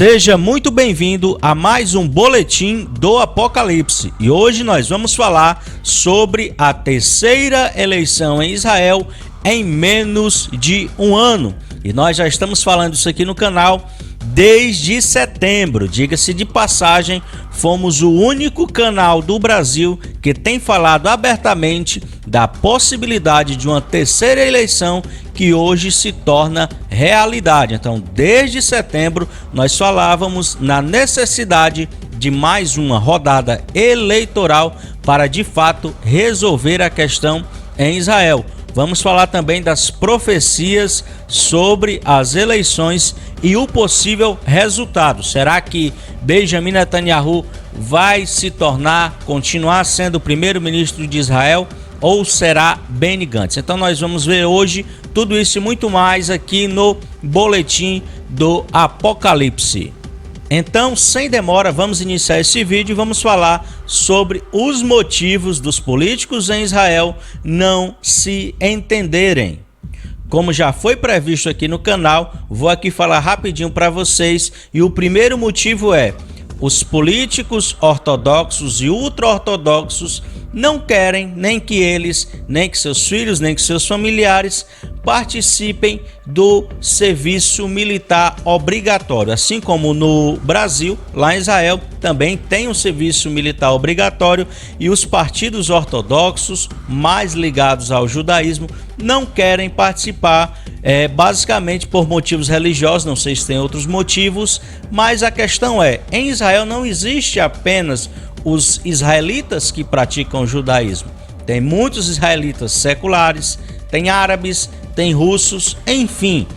Seja muito bem-vindo a mais um Boletim do Apocalipse. E hoje nós vamos falar sobre a terceira eleição em Israel em menos de um ano. E nós já estamos falando isso aqui no canal desde setembro. Diga-se de passagem, fomos o único canal do Brasil que tem falado abertamente da possibilidade de uma terceira eleição que hoje se torna realidade. Então, desde setembro, nós falávamos na necessidade de mais uma rodada eleitoral para, de fato, resolver a questão em Israel. Vamos falar também das profecias sobre as eleições e o possível resultado. Será que Benjamin Netanyahu vai continuar sendo o primeiro-ministro de Israel, ou será Benny Gantz? Então nós vamos ver hoje tudo isso e muito mais aqui no Boletim do Apocalipse. Então, sem demora, vamos iniciar esse vídeo e vamos falar sobre os motivos dos políticos em Israel não se entenderem. Como já foi previsto aqui no canal, vou aqui falar rapidinho para vocês, e o primeiro motivo é: os políticos ortodoxos e ultra-ortodoxos não querem nem que eles, nem que seus filhos, nem que seus familiares participem do serviço militar obrigatório. Assim como no Brasil, lá em Israel, também tem um serviço militar obrigatório, e os partidos ortodoxos mais ligados ao judaísmo não querem participar, basicamente por motivos religiosos. Não sei se tem outros motivos, mas a questão é: em Israel não existe apenas os israelitas que praticam o judaísmo. Tem muitos israelitas seculares, tem árabes, tem russos, enfim.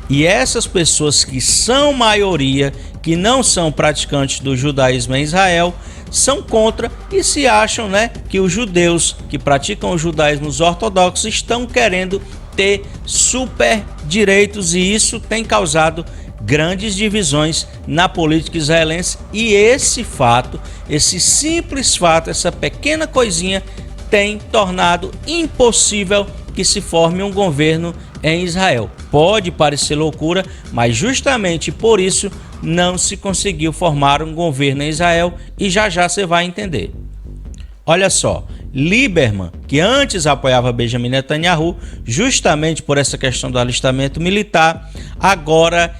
E essas pessoas que são maioria, que não são praticantes do judaísmo em Israel, são contra e se acham, que os judeus que praticam o judaísmo, os ortodoxos, estão querendo ter super direitos, e isso tem causado grandes divisões na política israelense. E esse fato, esse simples fato, essa pequena coisinha tem tornado impossível que se forme um governo em Israel. Pode parecer loucura, mas justamente por isso não se conseguiu formar um governo em Israel, e já já você vai entender. Olha só, Lieberman, que antes apoiava Benjamin Netanyahu, justamente por essa questão do alistamento militar, agora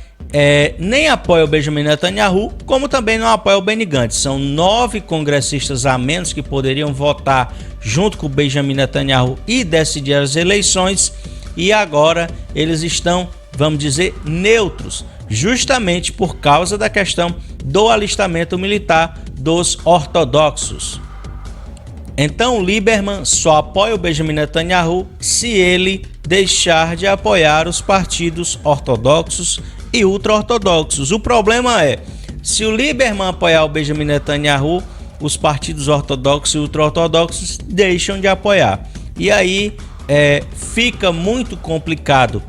nem apoia o Benjamin Netanyahu, como também não apoia o Benny Gantz. São 9 congressistas a menos que poderiam votar junto com o Benjamin Netanyahu e decidir as eleições, e agora eles estão, vamos dizer, neutros, justamente por causa da questão do alistamento militar dos ortodoxos. Então Lieberman só apoia o Benjamin Netanyahu se ele deixar de apoiar os partidos ortodoxos e ultra-ortodoxos. O problema é: se o Lieberman apoiar o Benjamin Netanyahu, os partidos ortodoxos e ultra-ortodoxos deixam de apoiar. E aí fica muito complicado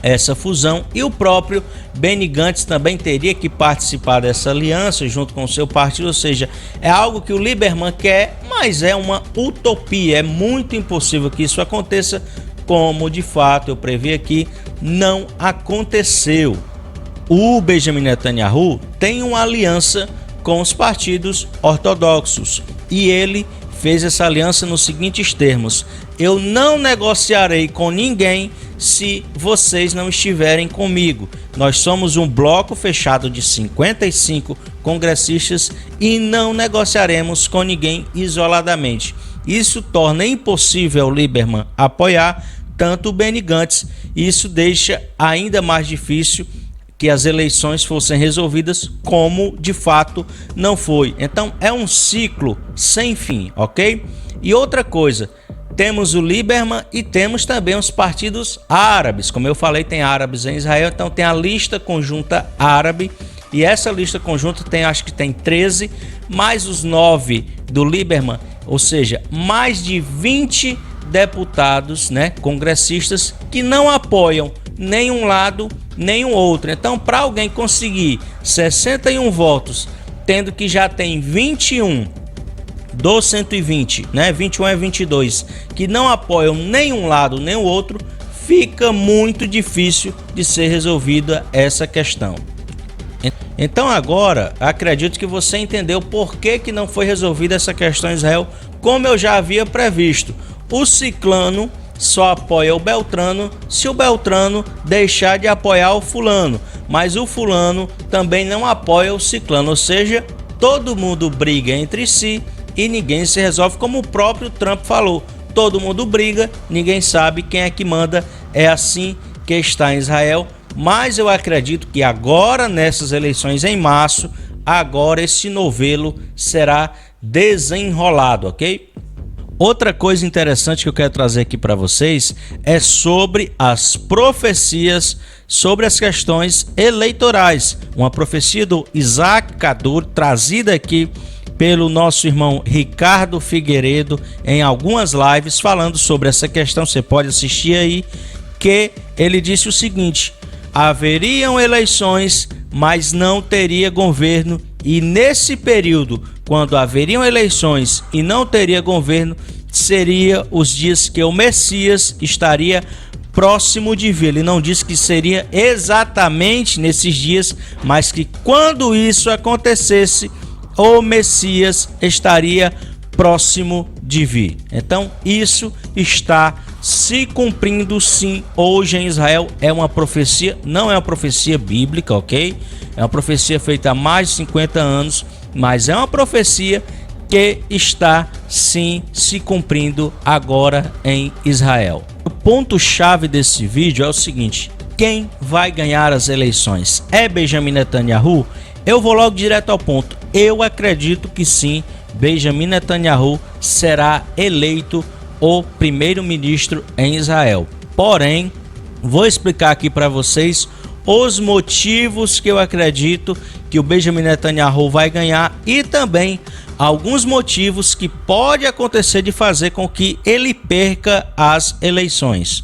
essa fusão, e o próprio Benny Gantz também teria que participar dessa aliança junto com o seu partido. Ou seja, é algo que o Lieberman quer, mas é uma utopia, é muito impossível que isso aconteça, como de fato eu previ aqui, não aconteceu. O Benjamin Netanyahu tem uma aliança com os partidos ortodoxos, e ele fez essa aliança nos seguintes termos: eu não negociarei com ninguém se vocês não estiverem comigo. Nós somos um bloco fechado de 55 congressistas e não negociaremos com ninguém isoladamente. Isso torna impossível o Lieberman apoiar tanto o Benny Gantz. Isso deixa ainda mais difícil que as eleições fossem resolvidas, como de fato não foi. Então é um ciclo sem fim, ok? E outra coisa, temos o Lieberman e temos também os partidos árabes. Como eu falei, tem árabes em Israel, então tem a lista conjunta árabe, e essa lista conjunta acho que tem 13, mais os 9 do Lieberman, ou seja, mais de 20 deputados, congressistas, que não apoiam nenhum lado nem o outro. Então, para alguém conseguir 61 votos, tendo que já tem 21 dos 120, 21 e 22, que não apoiam nenhum lado nem o outro, fica muito difícil de ser resolvida essa questão. Então agora, acredito que você entendeu por que não foi resolvida essa questão em Israel, como eu já havia previsto. O ciclano só apoia o Beltrano se o Beltrano deixar de apoiar o fulano, mas o fulano também não apoia o ciclano, ou seja, todo mundo briga entre si e ninguém se resolve, como o próprio Trump falou. Todo mundo briga, ninguém sabe quem é que manda. É assim que está em Israel. Mas eu acredito que agora, nessas eleições em março, agora esse novelo será desenrolado, ok? Outra coisa interessante que eu quero trazer aqui para vocês é sobre as profecias, sobre as questões eleitorais. Uma profecia do Isaac Kadur, trazida aqui pelo nosso irmão Ricardo Figueiredo em algumas lives, falando sobre essa questão. Você pode assistir aí, que ele disse o seguinte: haveriam eleições, mas não teria governo, e nesse período, quando haveriam eleições e não teria governo, seria os dias que o Messias estaria próximo de vir. Ele não disse que seria exatamente nesses dias, mas que quando isso acontecesse, o Messias estaria próximo de vir. Então isso está se cumprindo sim hoje em Israel. É uma profecia, não é uma profecia bíblica, ok? É uma profecia feita há mais de 50 anos, mas é uma profecia que está sim se cumprindo agora em Israel. O ponto-chave desse vídeo é o seguinte: quem vai ganhar as eleições? É Benjamin Netanyahu? Eu vou logo direto ao ponto. Eu acredito que sim, Benjamin Netanyahu será eleito o primeiro-ministro em Israel. Porém, vou explicar aqui para vocês os motivos que eu acredito que o Benjamin Netanyahu vai ganhar e também alguns motivos que pode acontecer de fazer com que ele perca as eleições.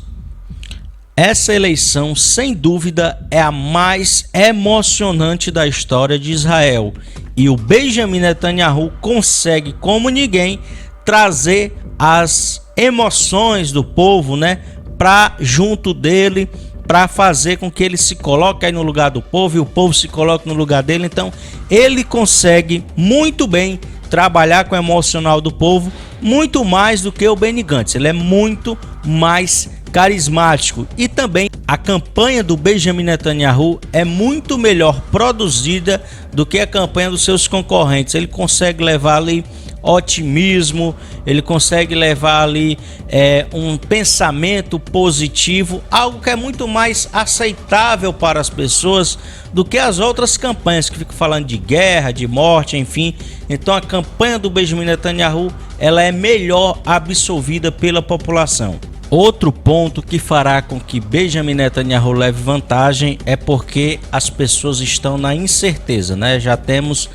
Essa eleição, sem dúvida, é a mais emocionante da história de Israel. E o Benjamin Netanyahu consegue, como ninguém, trazer as emoções do povo, né, para junto dele, para fazer com que ele se coloque aí no lugar do povo e o povo se coloque no lugar dele. Então, ele consegue muito bem trabalhar com o emocional do povo, muito mais do que o Benny Gantz. Ele é muito mais carismático, e também a campanha do Benjamin Netanyahu é muito melhor produzida do que a campanha dos seus concorrentes. Ele consegue levar ali otimismo, ele consegue levar ali um pensamento positivo, algo que é muito mais aceitável para as pessoas do que as outras campanhas que ficam falando de guerra, de morte, enfim. Então a campanha do Benjamin Netanyahu, ela é melhor absorvida pela população. Outro ponto que fará com que Benjamin Netanyahu leve vantagem é porque as pessoas estão na incerteza, né? Já temos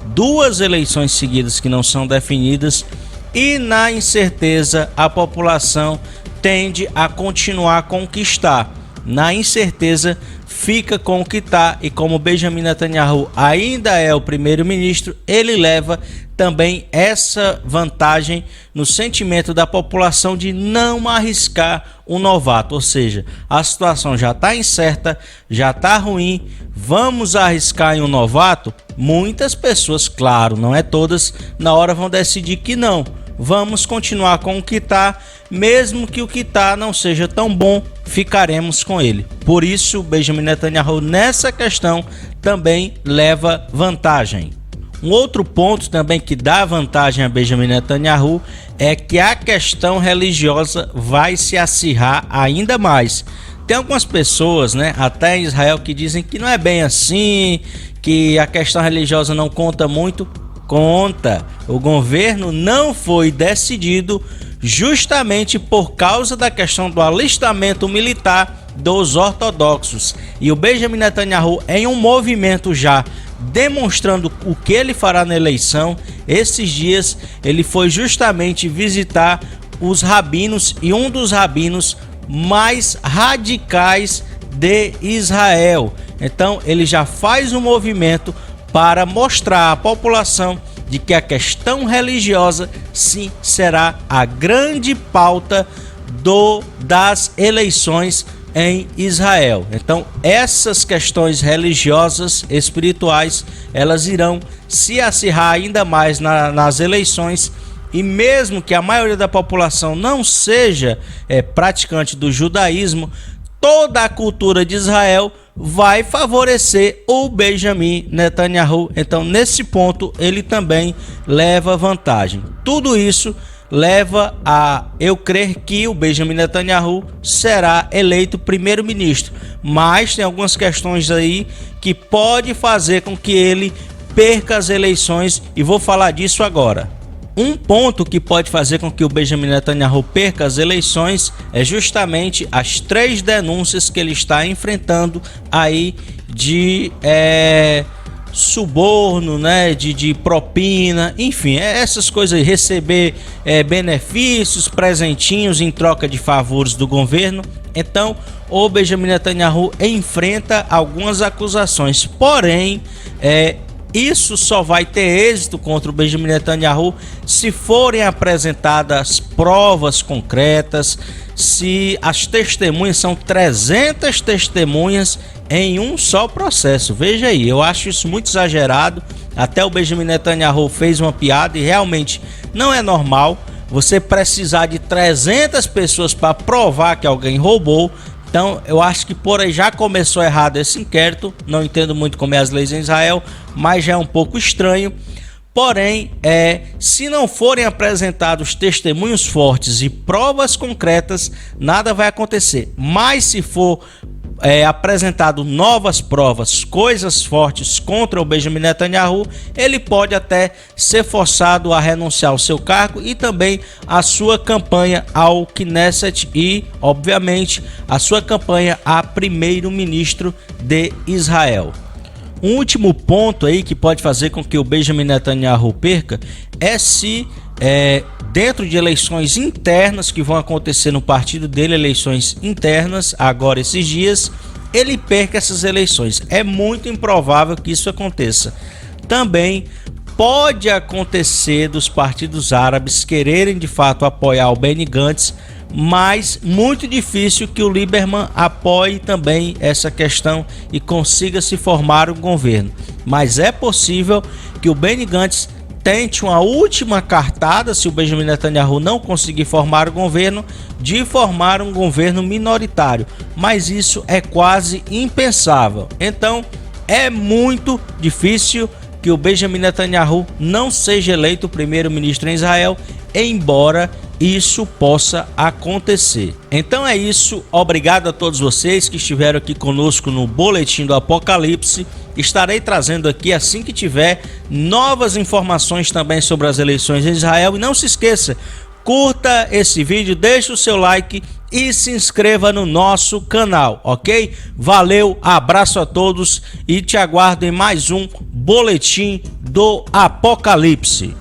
2 eleições seguidas que não são definidas e na incerteza a população tende a continuar com o que está. Na incerteza fica com o que está, e como Benjamin Netanyahu ainda é o primeiro-ministro, ele leva também essa vantagem no sentimento da população de não arriscar um novato. Ou seja, a situação já está incerta, já está ruim, vamos arriscar em um novato? Muitas pessoas, claro, não é todas, na hora vão decidir que não. Vamos continuar com o que está, mesmo que o que está não seja tão bom, ficaremos com ele. Por isso, Benjamin Netanyahu nessa questão também leva vantagem. Um outro ponto também que dá vantagem a Benjamin Netanyahu é que a questão religiosa vai se acirrar ainda mais. Tem algumas pessoas, né, até em Israel, que dizem que não é bem assim, que a questão religiosa não conta muito. Conta. O governo não foi decidido justamente por causa da questão do alistamento militar dos ortodoxos. E o Benjamin Netanyahu, em um movimento já demonstrando o que ele fará na eleição, esses dias ele foi justamente visitar os rabinos, e um dos rabinos mais radicais de Israel. Então ele já faz um movimento para mostrar à população de que a questão religiosa sim será a grande pauta das eleições em Israel. Então, essas questões religiosas, espirituais, elas irão se acirrar ainda mais nas eleições, e mesmo que a maioria da população não seja praticante do judaísmo, toda a cultura de Israel vai favorecer o Benjamin Netanyahu. Então, nesse ponto, ele também leva vantagem. Tudo isso leva a eu crer que o Benjamin Netanyahu será eleito primeiro-ministro, mas tem algumas questões aí que pode fazer com que ele perca as eleições, e vou falar disso agora. Um ponto que pode fazer com que o Benjamin Netanyahu perca as eleições é justamente as 3 denúncias que ele está enfrentando aí de suborno, né, de propina, enfim, essas coisas aí, receber benefícios, presentinhos em troca de favores do governo. Então, o Benjamin Netanyahu enfrenta algumas acusações, porém, isso só vai ter êxito contra o Benjamin Netanyahu se forem apresentadas provas concretas, se as testemunhas são 300 testemunhas em um só processo. Veja aí, eu acho isso muito exagerado. Até o Benjamin Netanyahu fez uma piada, e realmente não é normal você precisar de 300 pessoas para provar que alguém roubou. Então, eu acho que por aí já começou errado esse inquérito. Não entendo muito como é as leis em Israel, mas já é um pouco estranho. Porém, se não forem apresentados testemunhos fortes e provas concretas, nada vai acontecer. Mas se for apresentado novas provas, coisas fortes contra o Benjamin Netanyahu, ele pode até ser forçado a renunciar ao seu cargo e também a sua campanha ao Knesset e, obviamente, a sua campanha a primeiro-ministro de Israel. Um último ponto aí que pode fazer com que o Benjamin Netanyahu perca é se dentro de eleições internas que vão acontecer no partido dele, eleições internas agora esses dias, ele perca essas eleições. É muito improvável que isso aconteça. Também pode acontecer dos partidos árabes quererem de fato apoiar o Benny Gantz, mas muito difícil que o Lieberman apoie também essa questão e consiga se formar um governo. Mas é possível que o Benny Gantz tente uma última cartada, se o Benjamin Netanyahu não conseguir formar o governo, de formar um governo minoritário, mas isso é quase impensável. Então é muito difícil que o Benjamin Netanyahu não seja eleito primeiro-ministro em Israel, embora isso possa acontecer. Então é isso, obrigado a todos vocês que estiveram aqui conosco no Boletim do Apocalipse. Estarei trazendo aqui, assim que tiver, novas informações também sobre as eleições em Israel. E não se esqueça, curta esse vídeo, deixe o seu like e se inscreva no nosso canal, ok? Valeu, abraço a todos e te aguardo em mais um Boletim do Apocalipse.